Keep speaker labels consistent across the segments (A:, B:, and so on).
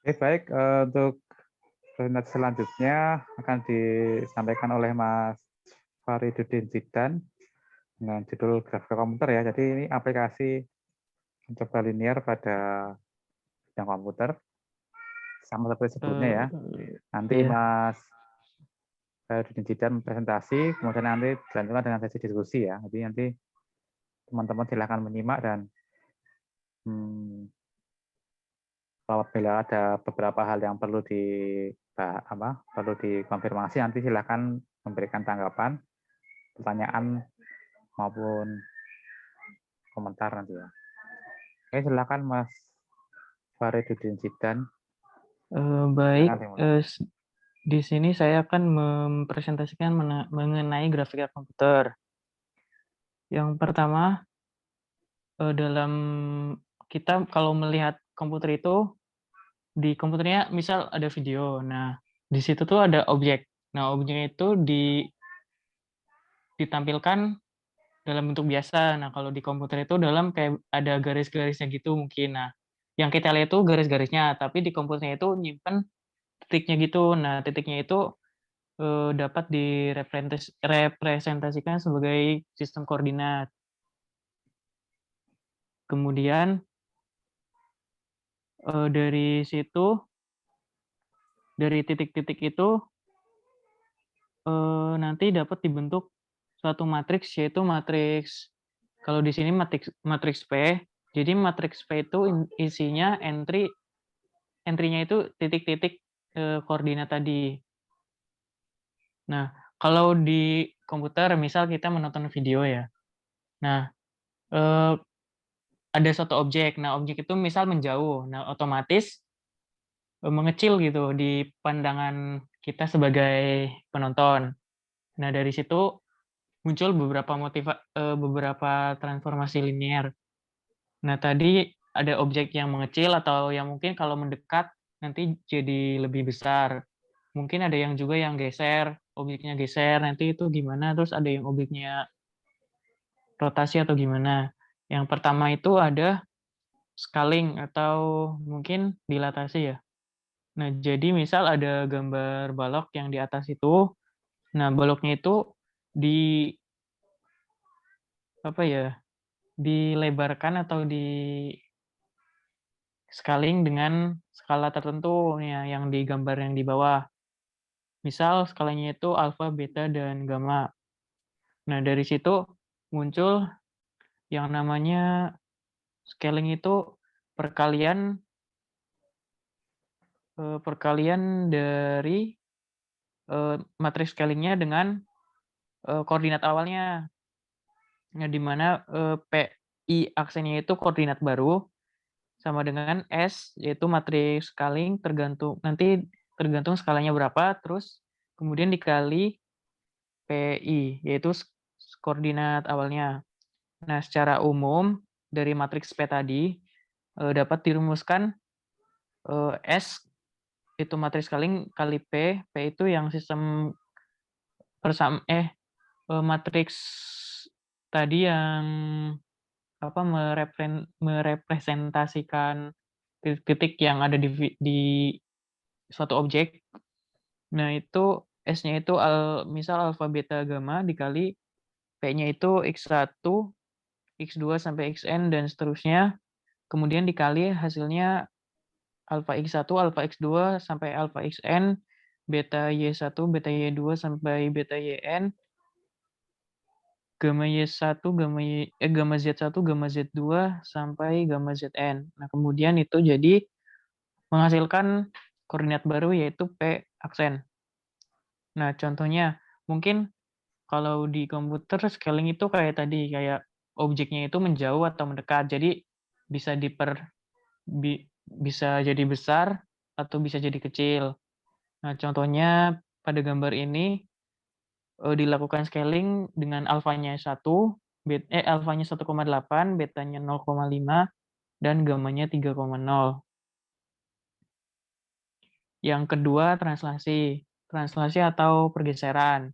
A: Oke, baik, untuk presentasi selanjutnya akan disampaikan oleh Mas Faridudin Zidan dengan judul grafika komputer ya. Jadi ini aplikasi mencoba linear pada bidang komputer, sama seperti sebelumnya ya. Nanti
B: Iya.
A: Mas Faridudin Zidan presentasi, kemudian nanti dilanjutkan dengan sesi diskusi ya. Jadi nanti teman-teman silakan menyimak dan hmm, apabila ada beberapa hal yang perlu dikonfirmasi, nanti silakan memberikan tanggapan, pertanyaan maupun komentar nanti ya. Oke, silakan Mas Faridudin Zidan.
B: Baik,
A: Silakan dimulai.
B: di sini saya akan mempresentasikan mengenai grafika komputer. Yang pertama, dalam kita kalau melihat komputer itu, di komputernya misal ada video. Nah, di situ tuh ada objek. Nah, objeknya itu ditampilkan dalam bentuk biasa. Nah, kalau di komputer itu dalam kayak ada garis-garisnya gitu mungkin. Nah, yang kita lihat itu garis-garisnya, tapi di komputernya itu nyimpen titiknya gitu. Nah, titiknya itu dapat direpresentasikan sebagai sistem koordinat. Kemudian dari situ, dari titik-titik itu nanti dapat dibentuk suatu matriks, yaitu matriks, kalau di sini matriks P. Jadi matriks P itu isinya entry-nya itu titik-titik koordinat tadi. Nah, kalau di komputer misal kita menonton video ya. Nah, eee, ada suatu objek. Nah, objek itu misal menjauh. Nah, otomatis mengecil gitu di pandangan kita sebagai penonton. Nah, dari situ muncul beberapa transformasi linear. Nah, tadi ada objek yang mengecil atau yang mungkin kalau mendekat nanti jadi lebih besar. Mungkin ada yang juga yang geser, objeknya geser, nanti itu gimana, terus ada yang objeknya rotasi atau gimana. Yang pertama itu ada scaling atau mungkin dilatasi ya. Nah, jadi misal ada gambar balok yang di atas itu, nah baloknya itu di apa ya, dilebarkan atau di-scaling dengan skala tertentu ya yang digambar yang di bawah. Misal skalanya itu alfa, beta, dan gamma. Nah, dari situ muncul yang namanya scaling itu perkalian perkalian dari matriks scaling-nya dengan koordinat awalnya. Nah, di mana PI aksennya itu koordinat baru sama dengan S, yaitu matriks scaling tergantung skalanya berapa, terus kemudian dikali PI, yaitu koordinat awalnya. Nah, secara umum dari matriks P tadi, dapat dirumuskan, S itu matriks scaling kali P itu yang sistem matriks tadi yang merepresentasikan titik-titik yang ada di suatu objek. Nah, itu S-nya itu misal alfa, beta, gamma dikali P-nya itu X1, X2 sampai Xn dan seterusnya, kemudian dikali hasilnya alfa X1, alfa X2 sampai alfa Xn, beta Y1, beta Y2 sampai beta Yn, gamma Y1, gamma Z1, gamma Z2 sampai gamma Zn. Nah, kemudian itu jadi menghasilkan koordinat baru yaitu P aksen. Nah, contohnya mungkin kalau di komputer scaling itu kayak tadi, kayak objeknya itu menjauh atau mendekat. Jadi bisa bisa jadi besar atau bisa jadi kecil. Nah, contohnya pada gambar ini dilakukan scaling dengan alfanya 1,8, betanya 0,5, dan gamanya 3,0. Yang kedua, translasi. Translasi atau pergeseran.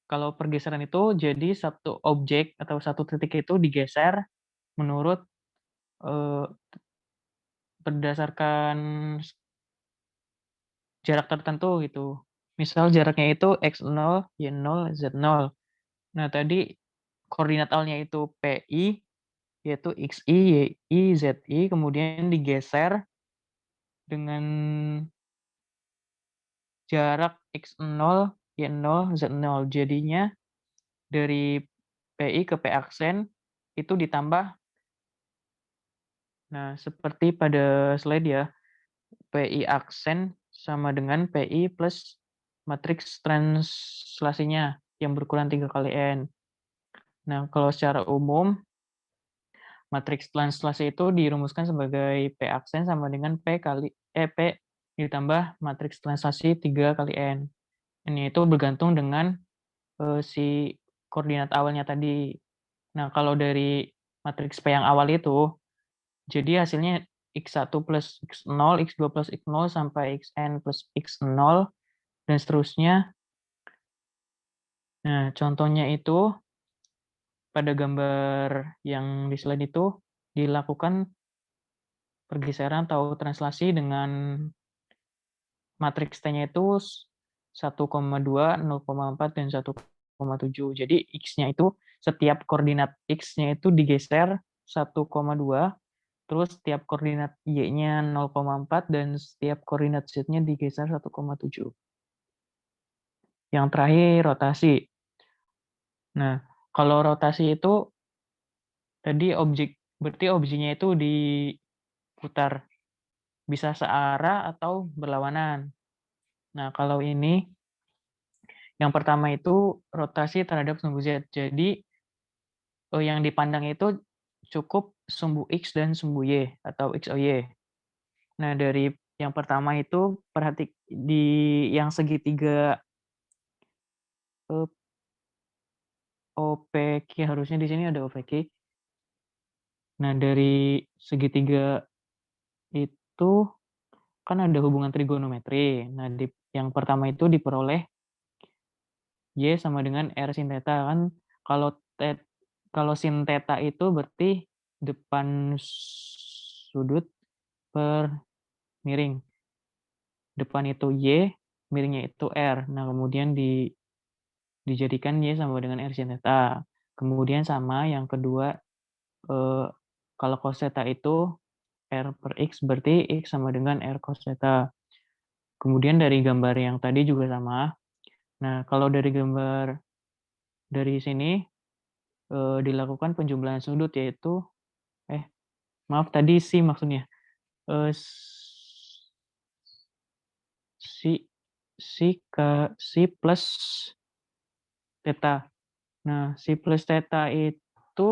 B: Kalau pergeseran itu jadi satu objek atau satu titik itu digeser menurut, eee, berdasarkan jarak tertentu gitu. Misal jaraknya itu X0, Y0, Z0. Nah, tadi koordinat awalnya itu PI, yaitu XI, YI, ZI, kemudian digeser dengan jarak X0, Y0, Z0. Jadinya dari PI ke P aksen itu ditambah, nah seperti pada slide ya, PI aksen sama dengan PI plus matriks translasinya yang berukuran 3 kali N. Nah, kalau secara umum, matriks translasi itu dirumuskan sebagai P aksen sama dengan P ditambah matriks translasi 3 kali N. Ini itu bergantung dengan si koordinat awalnya tadi. Nah, kalau dari matriks P yang awal itu, jadi hasilnya X1 plus X0, X2 plus X0, sampai Xn plus X0, dan seterusnya. Nah, contohnya itu pada gambar yang di slide itu dilakukan pergeseran atau translasi dengan matriks T-nya itu 1,2, 0,4, dan 1,7. Jadi X-nya itu setiap koordinat X-nya itu digeser 1,2, terus setiap koordinat Y-nya 0,4, dan setiap koordinat Z-nya digeser 1,7. Yang terakhir rotasi. Nah, kalau rotasi itu tadi berarti objeknya itu diputar, bisa searah atau berlawanan. Nah, kalau ini yang pertama itu rotasi terhadap sumbu Z. Jadi yang dipandang itu cukup sumbu X dan sumbu Y atau X, O, Y. Nah, dari yang pertama itu di yang segitiga OPQ, harusnya di sini ada OPQ. Nah, dari segitiga itu kan ada hubungan trigonometri. Nah, yang pertama itu diperoleh Y sama dengan R sin theta. Kan kalau sin theta itu berarti depan sudut per miring. Depan itu Y, miringnya itu R. Nah, kemudian dijadikan Y sama dengan R sin theta. Kemudian sama yang kedua, kalau cos theta itu R per X, berarti X sama dengan R cos theta. Kemudian dari gambar yang tadi juga sama. Nah, kalau dari gambar dari sini dilakukan penjumlahan sudut, yaitu maaf tadi si maksudnya si plus theta. Nah, si plus theta itu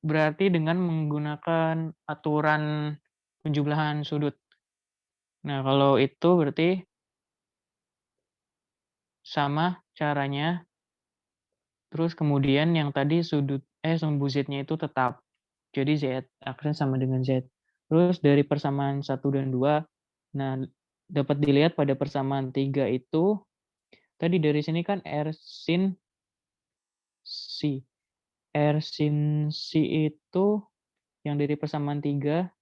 B: berarti dengan menggunakan aturan penjumlahan sudut. Nah, kalau itu berarti sama caranya. Terus kemudian yang tadi sumbu Z-nya itu tetap. Jadi Z aksen sama dengan Z. Terus dari persamaan 1 dan 2, nah dapat dilihat pada persamaan 3 itu, tadi dari sini kan R sin C. R sin C itu yang dari persamaan 3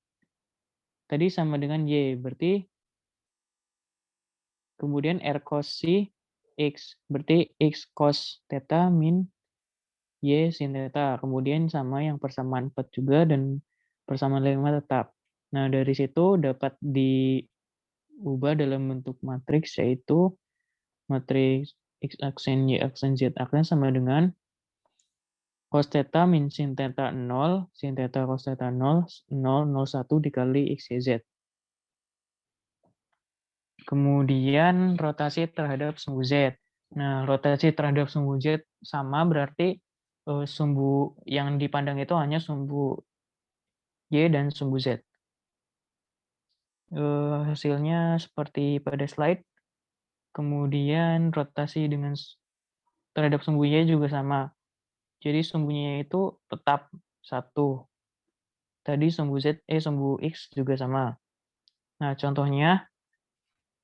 B: tadi sama dengan Y. Berarti kemudian R cos C X. Berarti X cos theta min Y sin theta. Kemudian sama yang persamaan 4 juga dan persamaan 5 tetap. Nah, dari situ dapat diubah dalam bentuk matriks, yaitu matriks X aksen, Y aksen, Z aksen sama dengan cos theta min sin theta 0, sin theta cos theta 0, 0, 0, 1 dikali X, Y, Z. Kemudian rotasi terhadap sumbu Z. Nah, rotasi terhadap sumbu Z sama berarti sumbu yang dipandang itu hanya sumbu Y dan sumbu Z. Hasilnya seperti pada slide. Kemudian rotasi terhadap sumbu Y juga sama. Jadi sumbunya itu tetap 1. Tadi sumbu X juga sama. Nah, contohnya,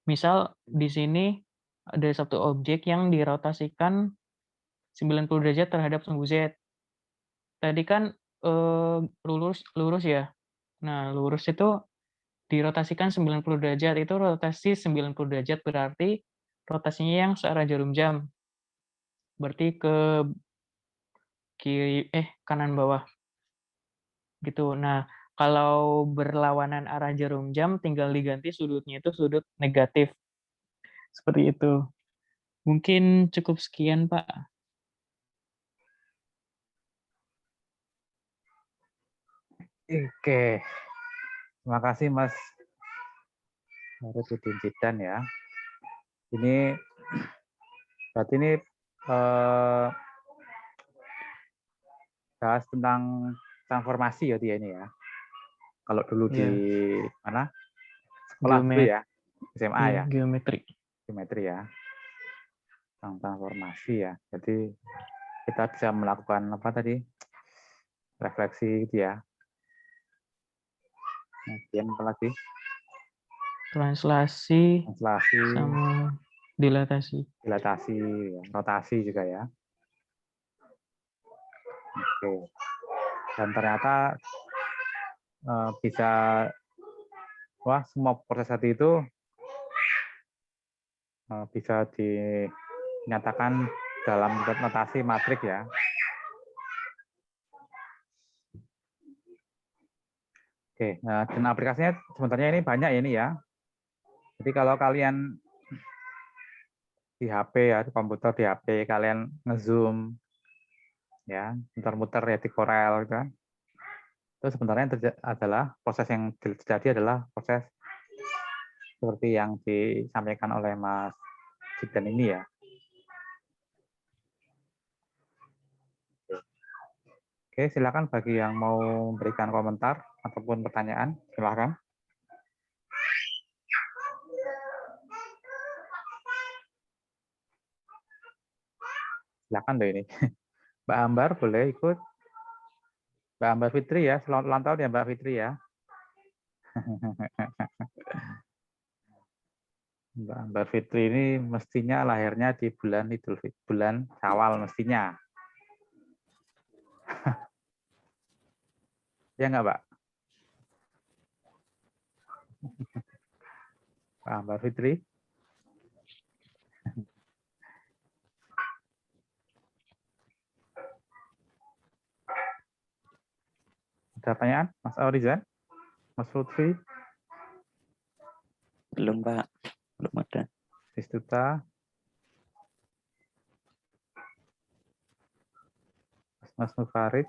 B: misal di sini ada satu objek yang dirotasikan 90 derajat terhadap sumbu Z. Tadi kan lurus ya. Nah, lurus itu dirotasikan 90 derajat, itu rotasi 90 derajat berarti rotasinya yang searah jarum jam. Berarti ke kanan bawah gitu. Nah, kalau berlawanan arah jarum jam tinggal diganti sudutnya itu sudut negatif. Seperti itu. Mungkin cukup sekian, Pak.
A: Oke, terima kasih Mas Faridudin Zidan ya. Ini berarti ini bahas tentang transformasi ya dia ini ya. Kalau dulu di
B: Iya,
A: mana sekolah dulu ya, SMA
B: iya,
A: ya,
B: geometri.
A: geometri ya, tentang transformasi ya. Jadi kita bisa melakukan apa tadi, refleksi gitu ya. Kemudian apa lagi?
B: Translasi
A: Translasi,
B: sama dilatasi.
A: dilatasi, ya, rotasi juga ya. Oke. Dan ternyata bisa, wah semua proses tadi itu bisa dinyatakan dalam notasi matrik ya. Oke, nah, dan aplikasinya sebenarnya ini banyak ya ini ya. Jadi kalau kalian di HP ya, di komputer, di HP kalian ngezoom ya, muter-muter ya di Corel gitu kan. Itu sebenarnya adalah proses yang terjadi adalah proses seperti yang disampaikan oleh Mas Zidan ini ya. Oke, silakan bagi yang mau memberikan komentar ataupun pertanyaan, silakan. Silakan loh ini. Mbak Ambar boleh ikut. Mbak Ambar Fitri ya, selamat ulang tahun ya Mbak Fitri ya. Mbak Ambar Fitri ini mestinya lahirnya di bulan bulan Syawal mestinya. Ya nggak Mbak? Mbak Ambar Fitri. Ada pertanyaan? Mas Aurizan? Mas Lutfi?
C: Belum, Pak. Belum ada.
A: Istuta? Mas Nufarid?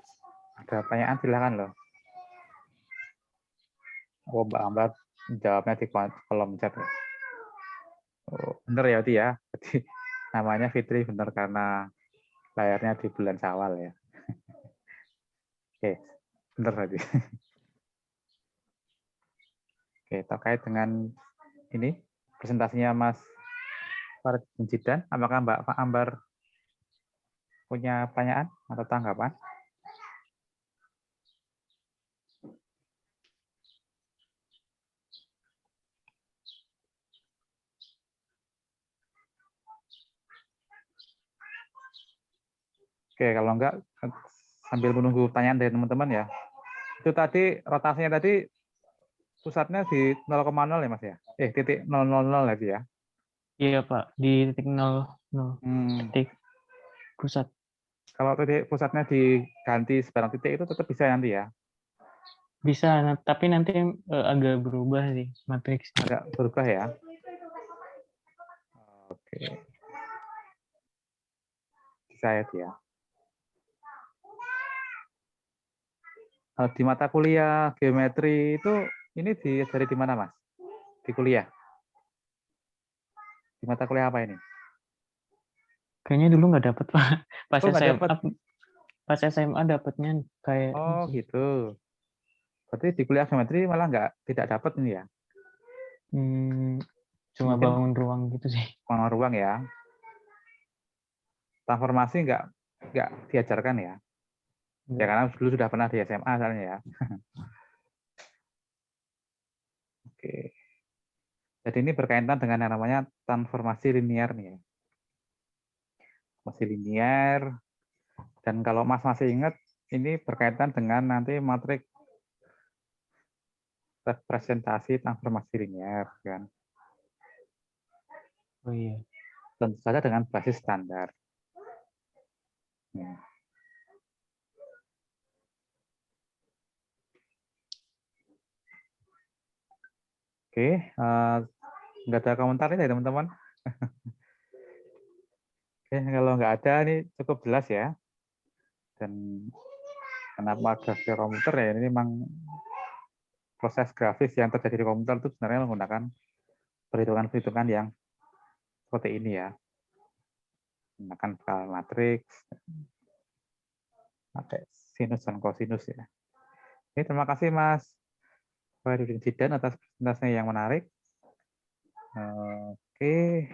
A: Ada pertanyaan? Silakan loh. Oh, Mbak Ambar jawabnya di kolom chat. Oh, bener ya, Oti ya. Jadi namanya Fitri bener karena lahirnya di bulan Syawal ya. Oke, bener tadi. Oke, terkait dengan ini presentasinya Mas Faridudin Zidan, apakah Mbak Ambar punya pertanyaan atau tanggapan? Oke, kalau enggak sambil menunggu pertanyaan dari teman-teman ya. Itu tadi rotasinya tadi pusatnya di 0,0 ya Mas ya? Titik 000 lagi ya.
B: Iya, Pak, di titik 0,
A: Hmm,
B: titik pusat.
A: kalau titik pusatnya diganti sebarang titik itu tetap bisa nanti ya.
B: Bisa, tapi nanti agak berubah sih matriksnya.
A: Agak berubah ya. Oke. Bisa ya dia. Di mata kuliah geometri itu ini diajari di mana Mas? Di kuliah? Di mata kuliah apa ini?
B: Kayaknya dulu nggak dapet, Pak. Pas
A: Oh, nggak
B: SMA,
A: dapat.
B: pas SMA dapetnya kayak
A: Oh, gitu. Berarti di kuliah geometri malah tidak dapat ini ya?
B: cuma
A: Mungkin
B: bangun ruang gitu sih.
A: ruang ya. Transformasi nggak diajarkan ya? Ya karena dulu sudah pernah di SMA soalnya ya. Oke. Jadi ini berkaitan dengan yang namanya transformasi linier nih ya. Transformasi linier. Dan kalau Mas masih ingat, ini berkaitan dengan nanti matriks representasi transformasi linear, kan?
B: Oh iya.
A: Tentu saja dengan basis standar. Ya. Oke, nggak ada komentar ya teman-teman. Oke, kalau nggak ada ini cukup jelas ya. Dan kenapa grafik komputer ya, ini memang proses grafis yang terjadi di komputer itu sebenarnya menggunakan perhitungan-perhitungan yang seperti ini ya. Menggunakan skala matriks, pakai sinus dan kosinus ya. Oke, terima kasih Mas Faridudin Zidan atas presentasinya yang menarik. Oke.